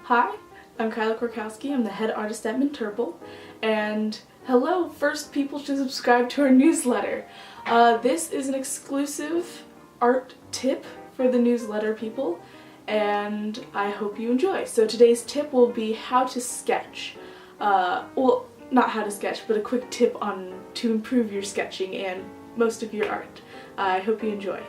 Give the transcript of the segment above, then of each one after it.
Hi, I'm Kyla Korkowski. I'm the head artist at Minturple, and hello, first people to subscribe to our newsletter. This is an exclusive art tip for the newsletter people, and I hope you enjoy. So today's tip will be how to sketch. Well, not how to sketch, but a quick tip on to improve your sketching and most of your art. I hope you enjoy.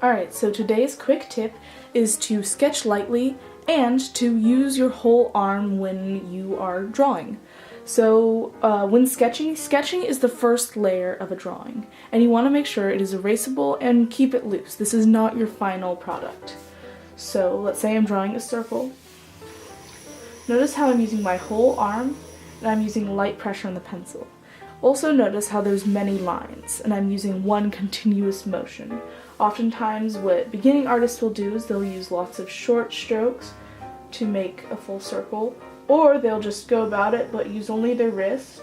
Alright, so today's quick tip is to sketch lightly and to use your whole arm when you are drawing. So when sketching is the first layer of a drawing, and you want to make sure it is erasable and keep it loose. This is not your final product. So let's say I'm drawing a circle. Notice how I'm using my whole arm and I'm using light pressure on the pencil. Also notice how there's many lines and I'm using one continuous motion. Oftentimes what beginning artists will do is they'll use lots of short strokes to make a full circle, or they'll just go about it but use only their wrist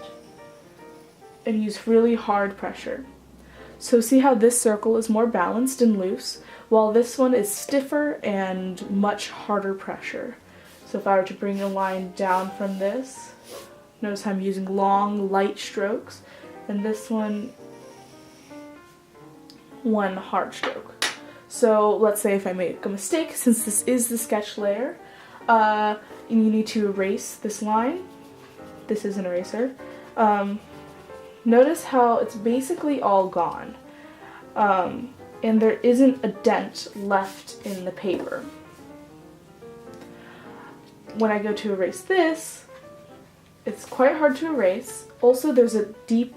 and use really hard pressure. So see how this circle is more balanced and loose, while this one is stiffer and much harder pressure. So if I were to bring a line down from this, notice I'm using long, light strokes, and this one hard stroke. So let's say if I make a mistake, since this is the sketch layer, you need to erase this line. This is an eraser. Notice how it's basically all gone, and there isn't a dent left in the paper. When I go to erase this, it's quite hard to erase. Also, there's a deep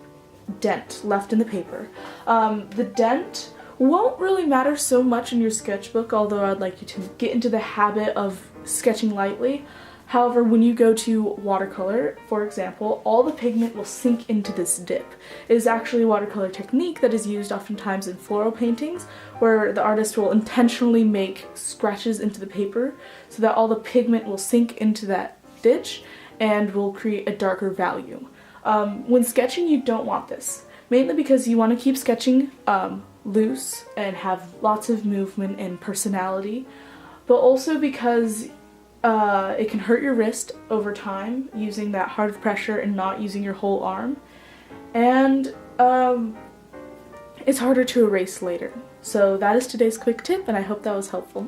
dent left in the paper. The dent won't really matter so much in your sketchbook, although I'd like you to get into the habit of sketching lightly. However, when you go to watercolor, for example, all the pigment will sink into this dip. It is actually a watercolor technique that is used oftentimes in floral paintings, where the artist will intentionally make scratches into the paper so that all the pigment will sink into that ditch and will create a darker value. When sketching, you don't want this, mainly because you want to keep sketching loose and have lots of movement and personality, but also because it can hurt your wrist over time using that hard pressure and not using your whole arm, and it's harder to erase later. So that is today's quick tip, and I hope that was helpful.